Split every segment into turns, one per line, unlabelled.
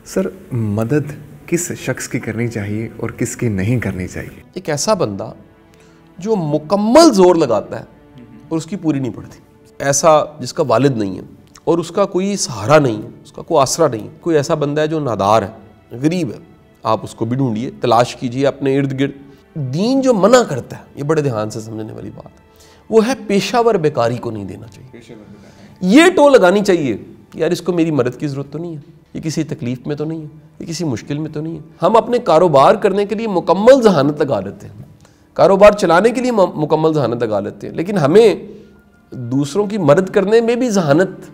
سر مدد کس شخص کی کرنی چاہیے اور کس کی نہیں کرنی چاہیے؟
ایک ایسا بندہ جو مکمل زور لگاتا ہے اور اس کی پوری نہیں پڑتی، ایسا جس کا والد نہیں ہے اور اس کا کوئی سہارا نہیں ہے، اس کا کوئی آسرا نہیں ہے، کوئی ایسا بندہ ہے جو نادار ہے، غریب ہے، آپ اس کو بھی ڈھونڈیے، تلاش کیجئے اپنے ارد گرد۔ دین جو منع کرتا ہے، یہ بڑے دھیان سے سمجھنے والی بات ہے، وہ ہے پیشہ ور بیکاری کو نہیں دینا چاہیے۔ یہ ٹو لگانی چاہیے کہ یار اس کو میری مدد کی ضرورت تو نہیں ہے، یہ کسی تکلیف میں تو نہیں ہے، یہ کسی مشکل میں تو نہیں ہے۔ ہم اپنے کاروبار کرنے کے لیے مکمل ذہانت لگا لیتے ہیں، کاروبار چلانے کے لیے مکمل ذہانت لگا لیتے ہیں، لیکن ہمیں دوسروں کی مدد کرنے میں بھی ذہانت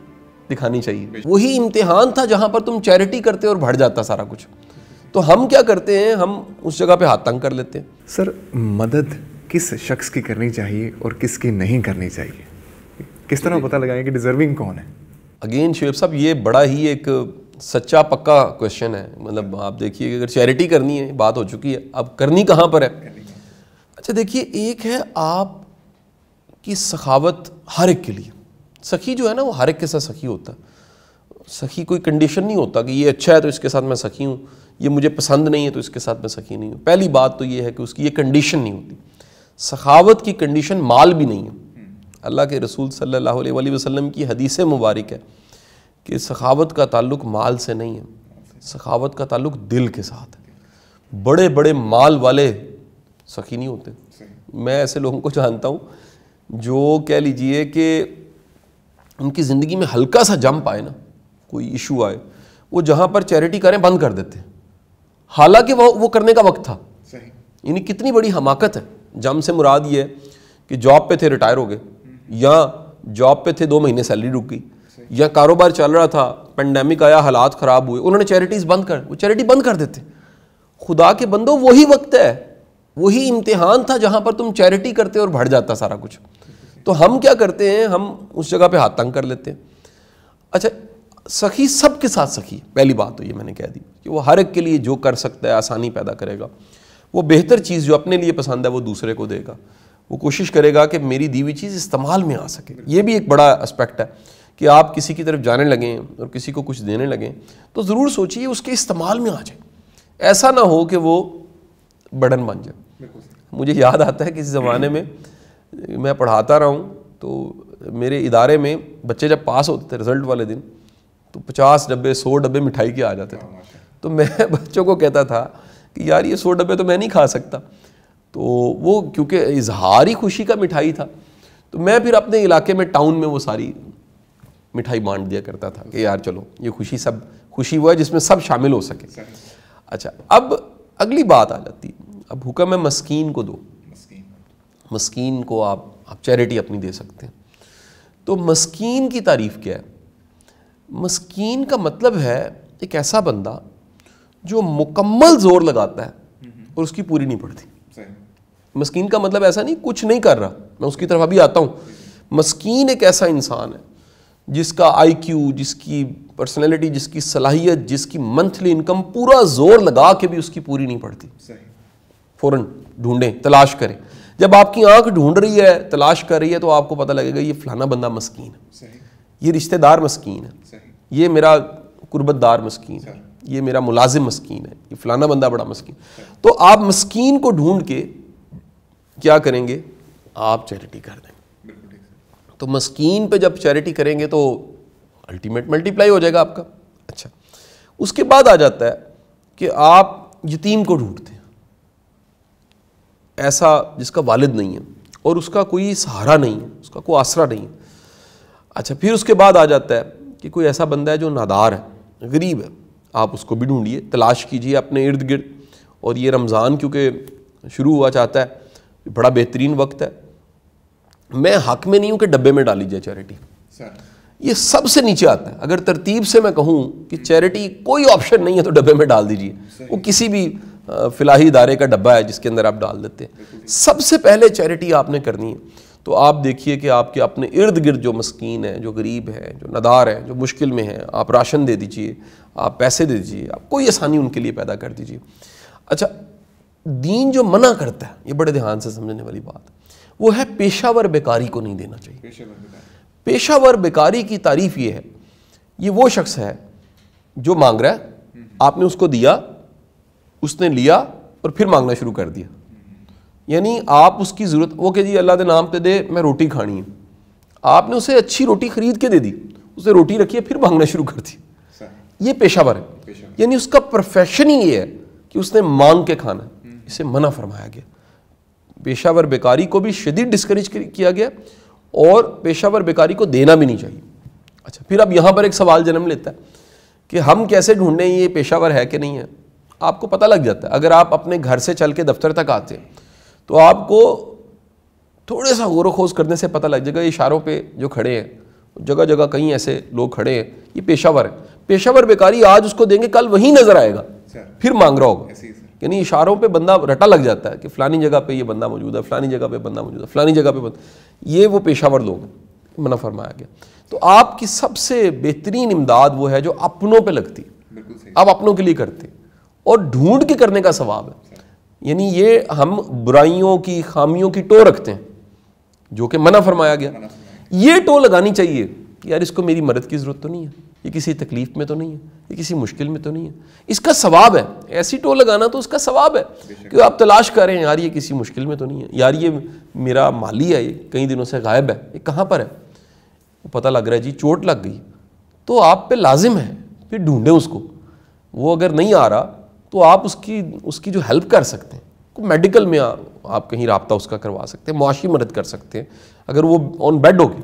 دکھانی چاہیے۔ وہی امتحان تھا جہاں پر تم چیریٹی کرتے اور بڑھ جاتا سارا کچھ، تو ہم کیا کرتے ہیں، ہم اس جگہ پہ ہاتھ تنگ کر لیتے ہیں۔
سر مدد کس شخص کی کرنی چاہیے اور کس کی نہیں کرنی چاہیے؟ کس طرح پتہ لگائیں کہ ڈیزرونگ کون ہے؟
اگین شعیب صاحب، یہ بڑا ہی ایک سچا پکا کویشچن ہے۔ مطلب آپ دیکھیے کہ اگر چیریٹی کرنی ہے، بات ہو چکی ہے، اب کرنی کہاں پر ہے؟ اچھا دیکھیے، ایک ہے آپ کی سخاوت ہر ایک کے لیے۔ سخی جو ہے نا، وہ ہر ایک کے ساتھ سخی ہوتا ہے۔ سخی کوئی کنڈیشن نہیں ہوتا کہ یہ اچھا ہے تو اس کے ساتھ میں سخی ہوں، یہ مجھے پسند نہیں ہے تو اس کے ساتھ میں سخی نہیں ہوں۔ پہلی بات تو یہ ہے کہ اس کی یہ کنڈیشن نہیں ہوتی۔ سخاوت کی کنڈیشن مال بھی نہیں ہے۔ اللہ کے رسول صلی اللہ علیہ وآلہ وسلم کی حدیث مبارک ہے کہ سخاوت کا تعلق مال سے نہیں ہے، سخاوت کا تعلق دل کے ساتھ ہے۔ بڑے بڑے مال والے سخی نہیں ہوتے۔ میں ایسے لوگوں کو جانتا ہوں جو کہہ لیجئے کہ ان کی زندگی میں ہلکا سا جمپ آئے نا، کوئی ایشو آئے، وہ جہاں پر چیریٹی کریں بند کر دیتے ہیں، حالانکہ وہ کرنے کا وقت تھا۔ یعنی کتنی بڑی حماقت ہے۔ جم سے مراد یہ ہے کہ جاب پہ تھے، ریٹائر ہو گئے، یا جاب پہ تھے 2 مہینے سیلری رک گئی، یا کاروبار چل رہا تھا، پینڈیمک آیا، حالات خراب ہوئے، انہوں نے چیریٹیز بند کر، وہ چیریٹی بند کر دیتے۔ خدا کے بندو، وہی وقت ہے، وہی امتحان تھا جہاں پر تم چیریٹی کرتے اور بڑھ جاتا سارا کچھ، تو ہم کیا کرتے ہیں، ہم اس جگہ پہ ہاتھ تنگ کر لیتے ہیں۔ اچھا، سخی سب کے ساتھ سخی، پہلی بات تو یہ میں نے کہہ دی کہ وہ ہر ایک کے لیے جو کر سکتا ہے آسانی پیدا کرے گا، وہ بہتر چیز جو اپنے لیے پسند ہے وہ دوسرے کو دے گا، وہ کوشش کرے گا کہ میری دی ہوئی چیز استعمال میں آ سکے۔ یہ بھی ایک بڑا اسپیکٹ ہے کہ آپ کسی کی طرف جانے لگیں اور کسی کو کچھ دینے لگیں تو ضرور سوچیے اس کے استعمال میں آ جائے، ایسا نہ ہو کہ وہ برڈن بن جائے۔ مجھے یاد آتا ہے کسی زمانے میں میں پڑھاتا رہا ہوں تو میرے ادارے میں بچے جب پاس ہوتے تھے رزلٹ والے دن تو 50 ڈبے 100 ڈبے مٹھائی کے آ جاتے تھے، تو میں بچوں کو کہتا تھا کہ یار یہ 100 ڈبے تو میں نہیں کھا سکتا، تو وہ کیونکہ اظہاری خوشی کا مٹھائی تھا تو میں پھر اپنے علاقے میں ٹاؤن میں وہ ساری مٹھائی بانٹ دیا کرتا تھا کہ یار چلو یہ خوشی وہ ہے جس میں سب شامل ہو سکے۔ اچھا، اب اگلی بات آ جاتی، اب حکم ہے مسکین کو دو، مسکین کو آپ چیریٹی اپنی دے سکتے ہیں۔ تو مسکین کی تعریف کیا ہے؟ مسکین کا مطلب ہے ایک ایسا بندہ جو مکمل زور لگاتا ہے اور اس کی پوری نہیں پڑتی۔ مسکین کا مطلب ایسا نہیں کچھ نہیں کر رہا، میں اس کی طرف ابھی آتا ہوں۔ مسکین ایک ایسا انسان ہے جس کا آئی کیو، جس کی پرسنالٹی، جس کی صلاحیت، جس کی منتھلی انکم پورا زور لگا کے بھی اس کی پوری نہیں پڑتی۔ فوراً ڈھونڈیں، تلاش کریں۔ جب آپ کی آنکھ ڈھونڈ رہی ہے، تلاش کر رہی ہے، تو آپ کو پتہ لگے گا یہ فلانا بندہ مسکین ہے، یہ رشتہ دار مسکین ہے، یہ میرا قربت دار مسکین ہے، یہ میرا ملازم مسکین ہے، یہ فلانا بندہ بڑا مسکین۔ تو آپ مسکین کو ڈھونڈ کے کیا کریں گے؟ آپ چیریٹی کر دیں گے۔ تو مسکین پہ جب چیریٹی کریں گے تو الٹیمیٹ ملٹی پلائی ہو جائے گا آپ کا۔ اچھا، اس کے بعد آ جاتا ہے کہ آپ یتیم کو ڈھونڈتے ہیں، ایسا جس کا والد نہیں ہے اور اس کا کوئی سہارا نہیں ہے، اس کا کوئی آسرا نہیں ہے۔ اچھا، پھر اس کے بعد آ جاتا ہے کہ کوئی ایسا بندہ ہے جو نادار ہے، غریب ہے، آپ اس کو بھی ڈھونڈیے، تلاش کیجئے اپنے ارد گرد۔ اور یہ رمضان کیونکہ شروع ہوا چاہتا ہے، بڑا بہترین وقت ہے۔ میں حق میں نہیں ہوں کہ ڈبے میں ڈالی جائے چیریٹی، یہ سب سے نیچے آتا ہے۔ اگر ترتیب سے میں کہوں کہ چیریٹی کوئی آپشن نہیں ہے تو ڈبے میں ڈال دیجئے، وہ کسی بھی فلاحی ادارے کا ڈبہ ہے جس کے اندر آپ ڈال دیتے ہیں۔ سب سے پہلے چیریٹی آپ نے کرنی ہے تو آپ دیکھیے کہ آپ کے اپنے ارد گرد جو مسکین ہیں، جو غریب ہیں، جو نادار ہیں، جو مشکل میں ہیں، آپ راشن دے دیجئے، آپ پیسے دے دیجئے، آپ کوئی آسانی ان کے لیے پیدا کر دیجئے۔ اچھا، دین جو منع کرتا ہے، یہ بڑے دھیان سے سمجھنے والی بات ہے، وہ ہے پیشہ ور بیکاری کو نہیں دینا چاہیے۔ پیشہ ور بیکاری کی تعریف یہ ہے، یہ وہ شخص ہے جو مانگ رہا ہے آپ نے اس کو دیا, اس نے لیا اور پھر مانگنا شروع کر دیا. یعنی آپ اس کی ضرورت, وہ کہ جی اللہ کے نام پہ دے, میں روٹی کھانی ہے, آپ نے اسے اچھی روٹی خرید کے دے دی, اسے روٹی رکھی ہے, پھر مانگنا شروع کر دی. یہ پیشہ ور ہے. یعنی اس کا پروفیشن ہی یہ ہے کہ اس نے مانگ کے کھانا ہے, اسے منع فرمایا گیا. پیشہ ور بیکاری کو بھی شدید ڈسکریج کیا گیا, اور پیشہ ور بیکاری کو دینا بھی نہیں چاہیے. اچھا, پھر اب یہاں پر ایک سوال جنم لیتا ہے کہ ہم کیسے ڈھونڈیں یہ پیشہ ور ہے کہ نہیں ہے. آپ کو پتہ لگ جاتا ہے. اگر آپ اپنے گھر سے چل کے دفتر تک آتے ہیں تو آپ کو تھوڑے سا غور و خوض کرنے سے پتہ لگ جائے گا, یہ اشاروں پہ جو کھڑے ہیں, جگہ جگہ کہیں ایسے لوگ کھڑے ہیں, یہ پیشہ ور ہے. پیشہ ور بیکاری آج اس کو دیں گے, کل وہیں نظر آئے گا, پھر مانگ رہا ہوگا. یعنی اشاروں پہ بندہ رٹا لگ جاتا ہے کہ فلانی جگہ پہ یہ بندہ موجود ہے, فلانی جگہ پہ بندہ موجود ہے, فلانی جگہ پہ بندہ. یہ وہ پیشہ ور لوگ ہیں, منع فرمایا گیا. تو آپ کی سب سے بہترین امداد وہ ہے جو اپنوں پہ لگتی, آپ اپنوں کے لیے کرتے اور ڈھونڈ کے کرنے کا ثواب ہے. یعنی یہ ہم برائیوں کی, خامیوں کی ٹو رکھتے ہیں جو کہ منع فرمایا گیا. یہ ٹو لگانی چاہیے کہ یار اس کو میری مدد کی ضرورت تو نہیں ہے, یہ کسی تکلیف میں تو نہیں ہے, یہ کسی مشکل میں تو نہیں ہے, اس کا ثواب ہے. ایسی ٹو لگانا تو اس کا ثواب ہے کہ آپ تلاش کریں یار یہ کسی مشکل میں تو نہیں ہے, یار یہ میرا مالی ہے, یہ کئی دنوں سے غائب ہے, یہ کہاں پر ہے, پتہ لگ رہا ہے جی چوٹ لگ گئی, تو آپ پہ لازم ہے پھر ڈھونڈیں اس کو. وہ اگر نہیں آ رہا تو آپ اس کی جو ہیلپ کر سکتے ہیں, میڈیکل میں آپ کہیں رابطہ اس کا کروا سکتے ہیں, معاشی مدد کر سکتے ہیں. اگر وہ آن بیڈ ہوگی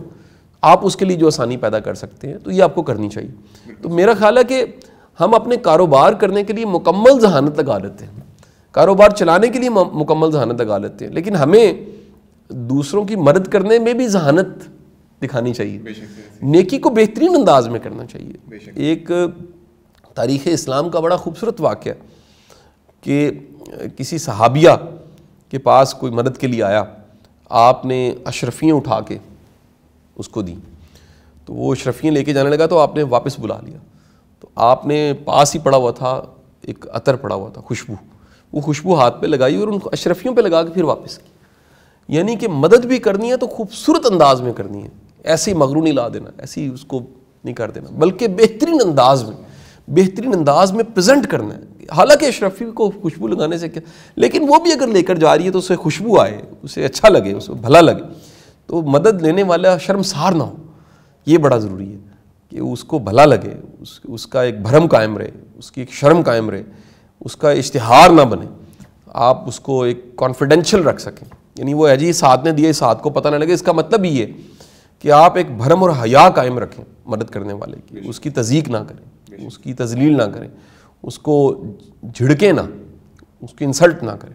آپ اس کے لیے جو آسانی پیدا کر سکتے ہیں تو یہ آپ کو کرنی چاہیے. تو میرا خیال ہے کہ ہم اپنے کاروبار کرنے کے لیے مکمل ذہانت لگا لیتے ہیں, کاروبار چلانے کے لیے مکمل ذہانت لگا لیتے ہیں, لیکن ہمیں دوسروں کی مدد کرنے میں بھی ذہانت دکھانی چاہیے, نیکی کو بہترین انداز میں کرنا چاہیے. ایک تاریخ اسلام کا بڑا خوبصورت واقعہ کہ کسی صحابیہ کے پاس کوئی مدد کے لیے آیا, آپ نے اشرفیاں اٹھا کے اس کو دی, تو وہ اشرفیاں لے کے جانے لگا تو آپ نے واپس بلا لیا. تو آپ نے پاس ہی پڑا ہوا تھا ایک عطر پڑا ہوا تھا, خوشبو, وہ خوشبو ہاتھ پہ لگائی اور ان اشرفیوں پہ لگا کے پھر واپس کی. یعنی کہ مدد بھی کرنی ہے تو خوبصورت انداز میں کرنی ہے, ایسے ہی مغرو نہیں لا دینا, ایسے ہی اس کو نہیں کر دینا, بلکہ بہترین انداز میں پریزنٹ کرنا ہے. حالانکہ اشرفی کو خوشبو لگانے سے کیا, لیکن وہ بھی اگر لے کر جا رہی ہے تو اسے خوشبو آئے, اسے اچھا لگے, اسے بھلا لگے, تو مدد لینے والا شرمسار نہ ہو. یہ بڑا ضروری ہے کہ اس کو بھلا لگے, اس کا ایک بھرم قائم رہے, اس کی ایک شرم قائم رہے, اس کا اشتہار نہ بنے, آپ اس کو ایک کانفیڈینشیل رکھ سکیں. یعنی وہ ہے جی ساتھ نے دیا, ساتھ کو پتہ نہ لگے. اس کا مطلب یہ کہ آپ ایک بھرم اور حیا قائم رکھیں مدد کرنے والے کی, اس کی تضییق نہ کریں, اس کی تذلیل نہ کریں, اس کو جھڑکیں نہ, اس کی انسلٹ نہ کریں.